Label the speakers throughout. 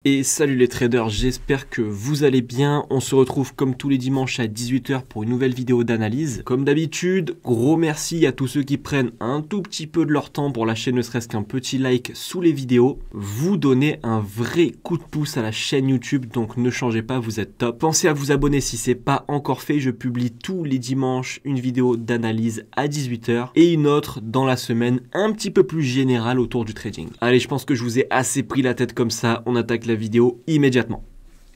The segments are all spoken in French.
Speaker 1: Et salut les traders, j'espère que vous allez bien. On se retrouve comme tous les dimanches à 18 h pour une nouvelle vidéo d'analyse. Comme d'habitude, gros merci à tous ceux qui prennent un tout petit peu de leur temps pour lâcher ne serait-ce qu'un petit like sous les vidéos. Vous donnez un vrai coup de pouce à la chaîne YouTube, donc ne changez pas, vous êtes top. Pensez à vous abonner si c'est pas encore fait. Je publie tous les dimanches une vidéo d'analyse à 18 h et une autre dans la semaine un petit peu plus générale autour du trading. Allez, je pense que je vous ai assez pris la tête comme ça. On attaque la vidéo immédiatement.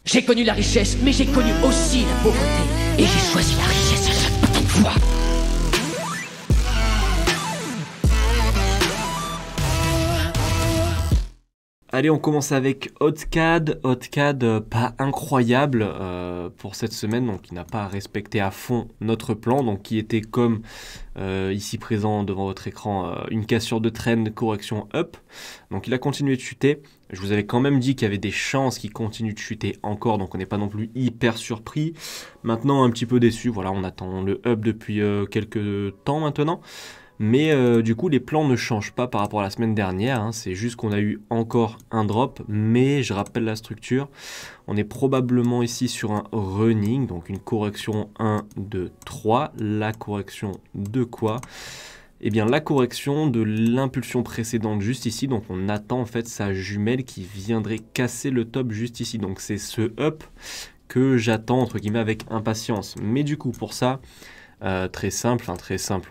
Speaker 2: J'ai connu la richesse, mais j'ai connu aussi la pauvreté. Et j'ai choisi la richesse à chaque putain de fois.
Speaker 1: Allez, on commence avec Otcad. Otcad, pas incroyable pour cette semaine, donc il n'a pas respecté à fond notre plan, donc qui était comme ici présent devant votre écran, une cassure de trend, correction up. Donc il a continué de chuter. Je vous avais quand même dit qu'il y avait des chances qu'il continue de chuter encore, donc on n'est pas non plus hyper surpris. Maintenant, un petit peu déçu, voilà, on attend le up depuis quelques temps maintenant. Mais du coup, les plans ne changent pas par rapport à la semaine dernière, hein. C'est juste qu'on a eu encore un drop, mais je rappelle la structure. On est probablement ici sur un running, donc une correction 1, 2, 3. La correction de quoi? Eh bien, la correction de l'impulsion précédente juste ici. Donc, on attend en fait sa jumelle qui viendrait casser le top juste ici. Donc, c'est ce up que j'attends entre guillemets avec impatience. Mais du coup, pour ça... très simple,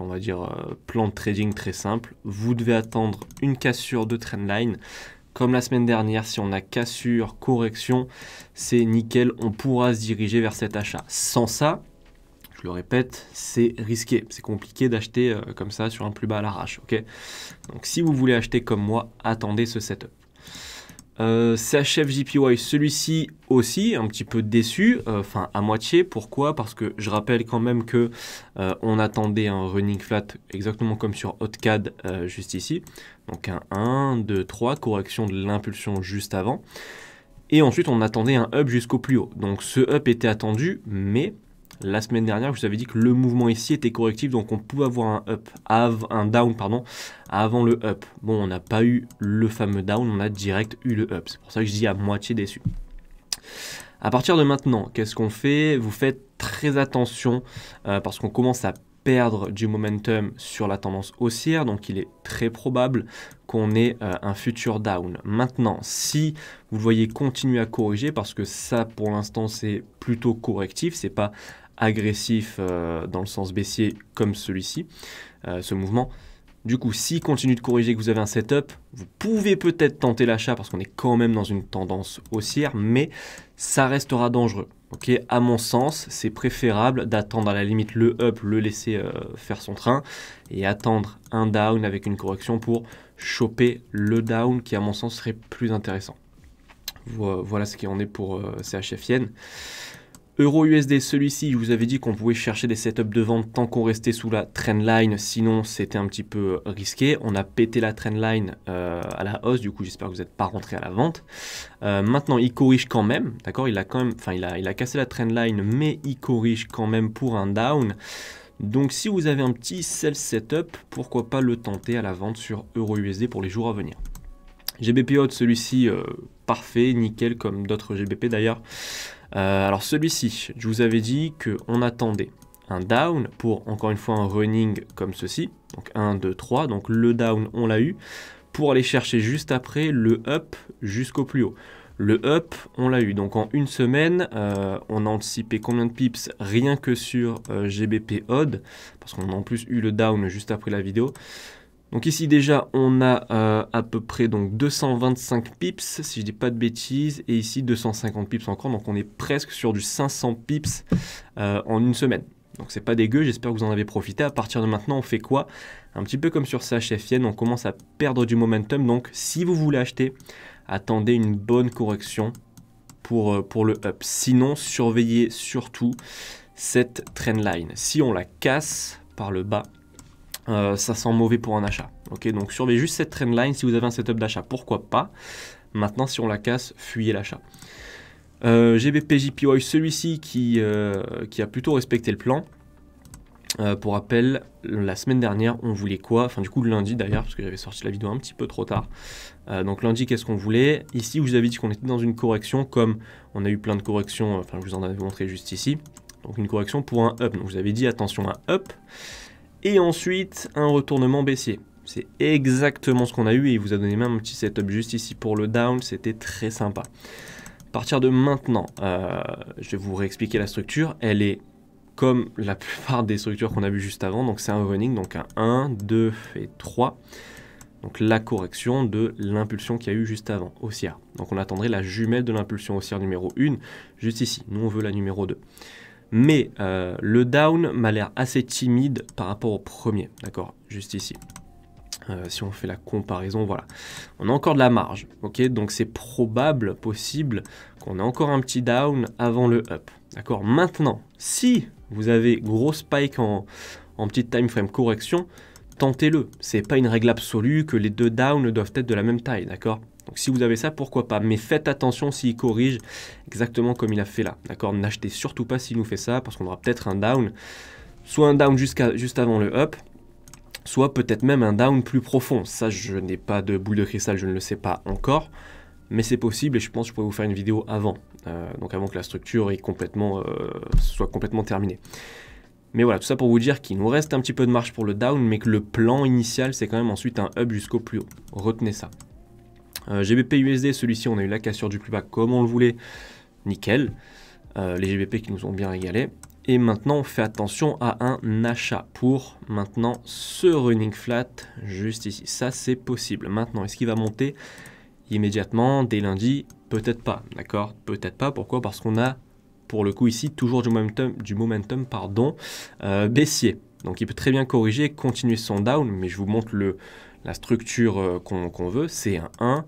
Speaker 1: on va dire plan de trading très simple. Vous devez attendre une cassure de trendline. Comme la semaine dernière, si on a cassure, correction, c'est nickel, on pourra se diriger vers cet achat. Sans ça, je le répète, c'est risqué. C'est compliqué d'acheter comme ça sur un plus bas à l'arrache. Okay, donc si vous voulez acheter comme moi, attendez ce setup. CHF JPY, celui-ci aussi un petit peu déçu, enfin à moitié. Pourquoi? Parce que je rappelle quand même que on attendait un running flat exactement comme sur Otcad juste ici. Donc un 1, 2, 3, correction de l'impulsion juste avant. Et ensuite on attendait un up jusqu'au plus haut. Donc ce up était attendu, mais la semaine dernière, je vous avais dit que le mouvement ici était correctif, donc on pouvait avoir un down avant le up. Bon, on n'a pas eu le fameux down, on a direct eu le up. C'est pour ça que je dis à moitié déçu. À partir de maintenant, qu'est-ce qu'on fait? Vous faites très attention parce qu'on commence à perdre du momentum sur la tendance haussière, donc il est très probable qu'on ait un futur down. Maintenant, si vous le voyez continuer à corriger, parce que ça pour l'instant c'est plutôt correctif, c'est pas agressif dans le sens baissier comme celui-ci, ce mouvement. Du coup, s'il continue de corriger, que vous avez un setup, vous pouvez peut-être tenter l'achat parce qu'on est quand même dans une tendance haussière, mais ça restera dangereux. Okay, à mon sens, c'est préférable d'attendre à la limite le up, le laisser faire son train et attendre un down avec une correction pour choper le down qui, à mon sens, serait plus intéressant. Voilà ce qu'il en est pour CHF Yen. Euro USD, celui-ci, je vous avais dit qu'on pouvait chercher des setups de vente tant qu'on restait sous la trendline, sinon c'était un petit peu risqué. On a pété la trendline à la hausse, du coup j'espère que vous n'êtes pas rentré à la vente. Maintenant il corrige quand même, d'accord, il a cassé la trendline, mais il corrige quand même pour un down. Donc si vous avez un petit sell setup, pourquoi pas le tenter à la vente sur Euro USD pour les jours à venir. GBP Hot, celui-ci, parfait, nickel, comme d'autres GBP d'ailleurs. Alors celui-ci, je vous avais dit qu'on attendait un down pour, encore une fois, un running comme ceci. Donc 1, 2, 3. Donc le down, on l'a eu. Pour aller chercher juste après le up jusqu'au plus haut. Le up, on l'a eu. Donc en une semaine, on a anticipé combien de pips rien que sur GBP Odd. Parce qu'on a en plus eu le down juste après la vidéo. Donc ici déjà on a à peu près donc 225 pips si je dis pas de bêtises et ici 250 pips encore, donc on est presque sur du 500 pips en une semaine. Donc c'est pas dégueu, j'espère que vous en avez profité. À partir de maintenant on fait quoi? Un petit peu comme sur CHF Yen, on commence à perdre du momentum, donc si vous voulez acheter, attendez une bonne correction pour le up. Sinon surveillez surtout cette trendline. Si on la casse par le bas, ça sent mauvais pour un achat. Okay, donc surveillez juste cette trendline si vous avez un setup d'achat, pourquoi pas. Maintenant, si on la casse, fuyez l'achat. GBP JPY, celui-ci qui a plutôt respecté le plan. Pour rappel, la semaine dernière, on voulait quoi? Enfin, du coup, le lundi d'ailleurs, parce que j'avais sorti la vidéo un petit peu trop tard. Donc lundi, qu'est-ce qu'on voulait? Ici, je vous avais dit qu'on était dans une correction, comme on a eu plein de corrections, enfin, je vous en avais montré juste ici. Donc une correction pour un up. Donc je vous avais dit, attention, un up. Et ensuite, un retournement baissier. C'est exactement ce qu'on a eu, et il vous a donné même un petit setup juste ici pour le down. C'était très sympa. À partir de maintenant, je vais vous réexpliquer la structure. Elle est comme la plupart des structures qu'on a vues juste avant, donc c'est un running, donc un 1, 2 et 3, donc la correction de l'impulsion qu'il y a eu juste avant, haussière. Donc on attendrait la jumelle de l'impulsion haussière numéro 1, juste ici, nous on veut la numéro 2. Mais le down m'a l'air assez timide par rapport au premier, d'accord, juste ici. Si on fait la comparaison, voilà. On a encore de la marge, ok, donc c'est probable, possible, qu'on ait encore un petit down avant le up. D'accord. Maintenant, si vous avez gros spike en petite time frame correction, tentez-le. C'est pas une règle absolue que les deux downs doivent être de la même taille, d'accord. Donc si vous avez ça, pourquoi pas. Mais faites attention s'il corrige exactement comme il a fait là, d'accord. N'achetez surtout pas s'il nous fait ça, parce qu'on aura peut-être un down, soit un down juste avant le up, soit peut-être même un down plus profond. Ça, je n'ai pas de boule de cristal, je ne le sais pas encore. Mais c'est possible, et je pense que je pourrais vous faire une vidéo avant. Donc avant que la structure soit complètement terminée. Mais voilà, tout ça pour vous dire qu'il nous reste un petit peu de marge pour le down, mais que le plan initial, c'est quand même ensuite un up jusqu'au plus haut. Retenez ça. GBP USD, celui-ci, on a eu la cassure du plus bas comme on le voulait. Nickel. Les GBP qui nous ont bien régalé. Et maintenant, on fait attention à un achat pour maintenant ce running flat juste ici. Ça, c'est possible. Maintenant, est-ce qu'il va monter immédiatement dès lundi? Peut-être pas, d'accord? Peut-être pas. Pourquoi? Parce qu'on a, pour le coup ici, toujours du momentum baissier. Donc il peut très bien corriger, continuer son down, mais je vous montre la structure qu'on veut. C'est un 1,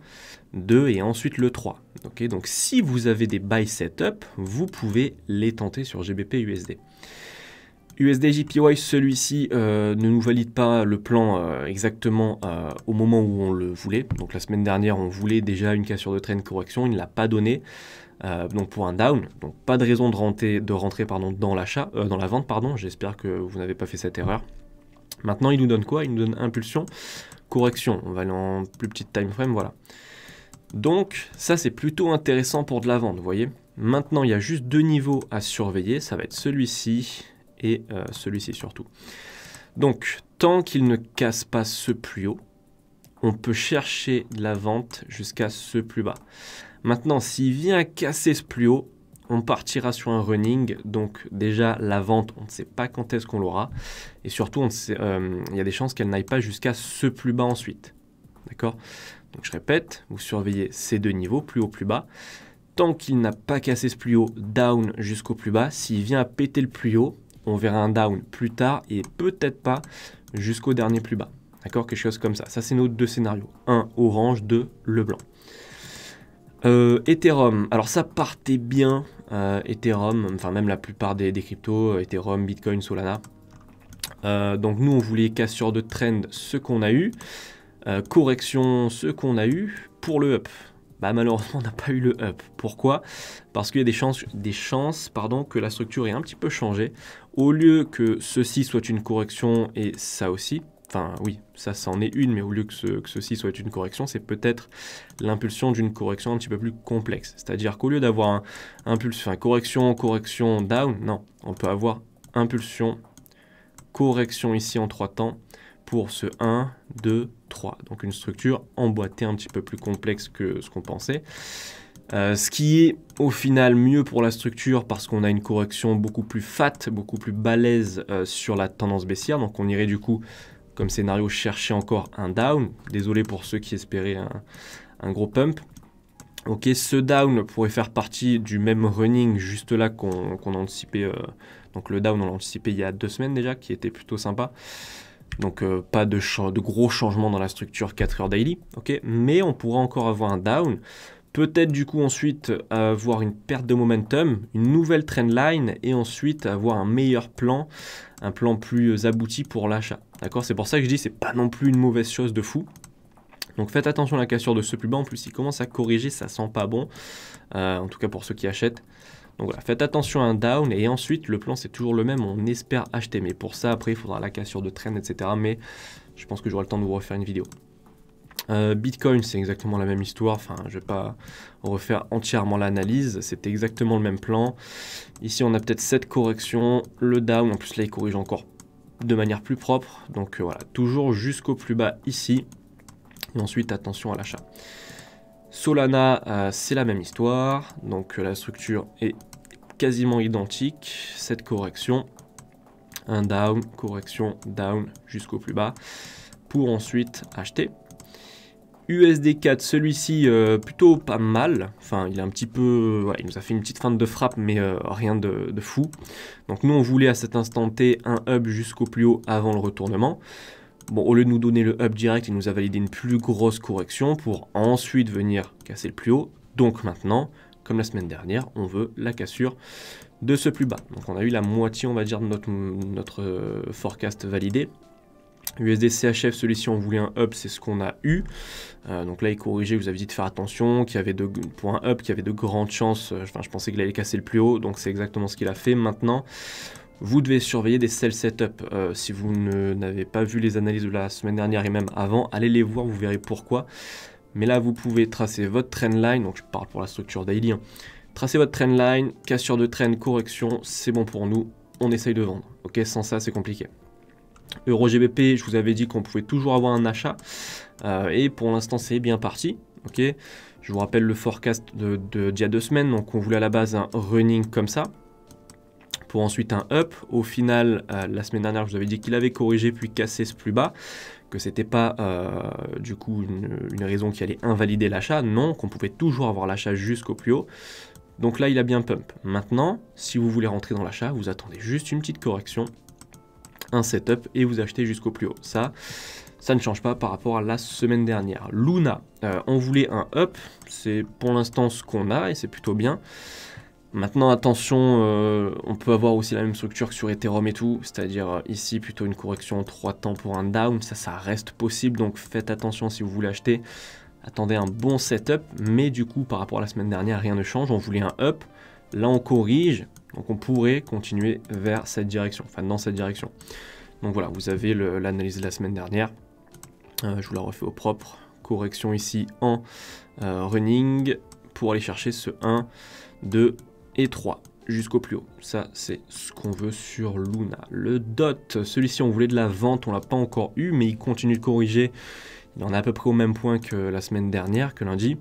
Speaker 1: 2 et ensuite le 3. Okay, donc si vous avez des buy setup, vous pouvez les tenter sur GBP USD. USD JPY, celui-ci ne nous valide pas le plan exactement au moment où on le voulait. Donc la semaine dernière, on voulait déjà une cassure de trend correction, il ne l'a pas donné. Donc pour un down, donc pas de raison de rentrer dans la vente, pardon. J'espère que vous n'avez pas fait cette erreur. Maintenant, il nous donne quoi? Il nous donne impulsion, correction. On va aller en plus petite time frame, voilà. Donc ça, c'est plutôt intéressant pour de la vente, vous voyez. Maintenant, il y a juste deux niveaux à surveiller. Ça va être celui-ci et celui-ci surtout. Donc, tant qu'il ne casse pas ce plus haut, on peut chercher de la vente jusqu'à ce plus bas. Maintenant, s'il vient casser ce plus haut, on partira sur un running. Donc déjà, la vente, on ne sait pas quand est-ce qu'on l'aura. Et surtout, il y a des chances qu'elle n'aille pas jusqu'à ce plus bas ensuite. D'accord? Donc je répète, vous surveillez ces deux niveaux, plus haut, plus bas. Tant qu'il n'a pas cassé ce plus haut, down jusqu'au plus bas. S'il vient à péter le plus haut, on verra un down plus tard et peut-être pas jusqu'au dernier plus bas. D'accord? Quelque chose comme ça. Ça, c'est nos deux scénarios. 1 orange, 2 le blanc. Ethereum. Alors ça partait bien. Ethereum, enfin même la plupart des cryptos, Ethereum, Bitcoin, Solana. Donc nous, on voulait cassure de trend, ce qu'on a eu. Correction, ce qu'on a eu. Pour le up, bah, malheureusement, on n'a pas eu le up. Pourquoi? Parce qu'il y a des chances que la structure ait un petit peu changé. Au lieu que ceci soit une correction et ça aussi, enfin oui, ça en est une, mais au lieu que ceci soit une correction, c'est peut-être l'impulsion d'une correction un petit peu plus complexe. C'est-à-dire qu'au lieu d'avoir correction, down, non, on peut avoir impulsion, correction ici en 3 temps pour ce 1, 2, 3. Donc une structure emboîtée un petit peu plus complexe que ce qu'on pensait. Ce qui est au final mieux pour la structure parce qu'on a une correction beaucoup plus fat, beaucoup plus balèze sur la tendance baissière. Donc on irait du coup, comme scénario, chercher encore un down. Désolé pour ceux qui espéraient un gros pump. Ok, ce down pourrait faire partie du même running juste là qu'on a anticipé. Donc le down, on l'a anticipé il y a 2 semaines déjà, qui était plutôt sympa. Donc pas de gros changements dans la structure 4 heures daily. Okay, mais on pourra encore avoir un down. Peut-être du coup ensuite avoir une perte de momentum, une nouvelle trendline et ensuite avoir un meilleur plan, un plan plus abouti pour l'achat. D'accord, c'est pour ça que je dis c'est pas non plus une mauvaise chose de fou. Donc faites attention à la cassure de ce plus bas. En plus, il commence à corriger, ça sent pas bon. En tout cas pour ceux qui achètent. Donc voilà, faites attention à un down et ensuite le plan c'est toujours le même, on espère acheter. Mais pour ça après il faudra la cassure de trend, etc. Mais je pense que j'aurai le temps de vous refaire une vidéo. Bitcoin c'est exactement la même histoire, enfin je vais pas refaire entièrement l'analyse, c'était exactement le même plan. Ici on a peut-être cette correction, le down, en plus là il corrige encore de manière plus propre, donc voilà, toujours jusqu'au plus bas ici, et ensuite attention à l'achat. Solana c'est la même histoire, donc la structure est quasiment identique, cette correction, un down, correction, down jusqu'au plus bas, pour ensuite acheter. USD4, celui-ci plutôt pas mal, enfin il est un petit peu, ouais, il nous a fait une petite feinte de frappe mais rien de fou. Donc nous on voulait à cet instant T un up jusqu'au plus haut avant le retournement. Bon, au lieu de nous donner le up direct, il nous a validé une plus grosse correction pour ensuite venir casser le plus haut. Donc maintenant, comme la semaine dernière, on veut la cassure de ce plus bas. Donc on a eu la moitié on va dire de notre forecast validé. USD CHF, celui-ci on voulait un up, c'est ce qu'on a eu. Donc là il corrigeait, vous avez dit de faire attention, qu'il y avait pour un up, qu'il y avait de grandes chances, enfin je pensais qu'il allait casser le plus haut, donc c'est exactement ce qu'il a fait. Maintenant, vous devez surveiller des sell setup. Si vous n'avez pas vu les analyses de la semaine dernière et même avant, allez les voir, vous verrez pourquoi. Mais là vous pouvez tracer votre trendline, donc je parle pour la structure daily, hein. Tracez votre trendline, cassure de trend, correction, c'est bon pour nous, on essaye de vendre. Ok, sans ça c'est compliqué. EuroGBP, je vous avais dit qu'on pouvait toujours avoir un achat et pour l'instant c'est bien parti. Ok, je vous rappelle le forecast d'il y a 2 semaines, donc on voulait à la base un running comme ça pour ensuite un up. Au final, la semaine dernière, je vous avais dit qu'il avait corrigé puis cassé ce plus bas, que c'était pas du coup une raison qui allait invalider l'achat, non, qu'on pouvait toujours avoir l'achat jusqu'au plus haut. Donc là, il a bien pump. Maintenant, si vous voulez rentrer dans l'achat, vous attendez juste une petite correction, un setup et vous achetez jusqu'au plus haut. Ça ne change pas par rapport à la semaine dernière. Luna, on voulait un up, c'est pour l'instant ce qu'on a et c'est plutôt bien. Maintenant attention, on peut avoir aussi la même structure que sur Ethereum et tout, c'est-à-dire ici plutôt une correction en 3 temps pour un down, ça reste possible, donc faites attention si vous voulez acheter. Attendez un bon setup, mais du coup par rapport à la semaine dernière, rien ne change, on voulait un up, là on corrige, donc on pourrait continuer vers cette direction, enfin dans cette direction. Donc voilà, vous avez l'analyse de la semaine dernière, je vous la refais au propre, correction ici en running, pour aller chercher ce 1, 2 et 3 jusqu'au plus haut. Ça c'est ce qu'on veut sur Luna. Le DOT, celui-ci on voulait de la vente, on l'a pas encore eu, mais il continue de corriger. Il en est à peu près au même point que la semaine dernière, que lundi.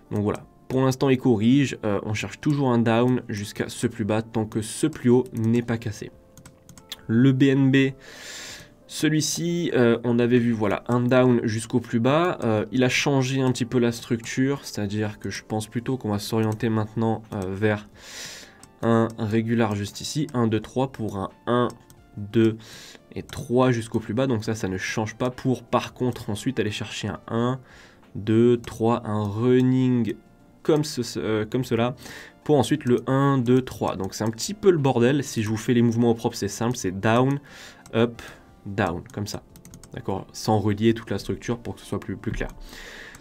Speaker 1: Donc voilà, pour l'instant il corrige, on cherche toujours un down jusqu'à ce plus bas tant que ce plus haut n'est pas cassé. Le BNB, celui-ci, on avait vu voilà un down jusqu'au plus bas, il a changé un petit peu la structure, c'est-à-dire que je pense plutôt qu'on va s'orienter maintenant vers un régular juste ici, 1, 2, 3 pour un 1, 2 et 3 jusqu'au plus bas, donc ça ne change pas pour par contre ensuite aller chercher un 1, 2, 3, un running comme cela, pour ensuite le 1, 2, 3. Donc c'est un petit peu le bordel, si je vous fais les mouvements au propre c'est simple, c'est down, up, down, comme ça, d'accord, sans relier toute la structure pour que ce soit plus clair.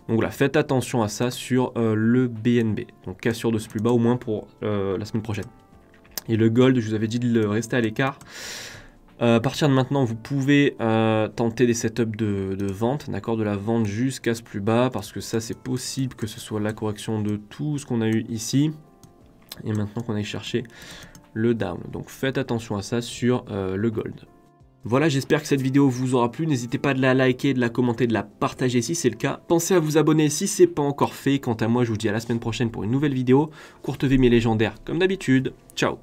Speaker 1: Donc voilà, faites attention à ça sur le BNB, donc cassure de ce plus bas au moins pour la semaine prochaine. Et le gold, je vous avais dit de le rester à l'écart. À partir de maintenant, vous pouvez tenter des setups de vente, d'accord, de la vente jusqu'à ce plus bas, parce que ça c'est possible que ce soit la correction de tout ce qu'on a eu ici, et maintenant qu'on aille chercher le down. Donc faites attention à ça sur le gold. Voilà, j'espère que cette vidéo vous aura plu, n'hésitez pas de la liker, de la commenter, de la partager si c'est le cas. Pensez à vous abonner si c'est pas encore fait. Quant à moi, je vous dis à la semaine prochaine pour une nouvelle vidéo. Courte vie mais légendaire comme d'habitude. Ciao.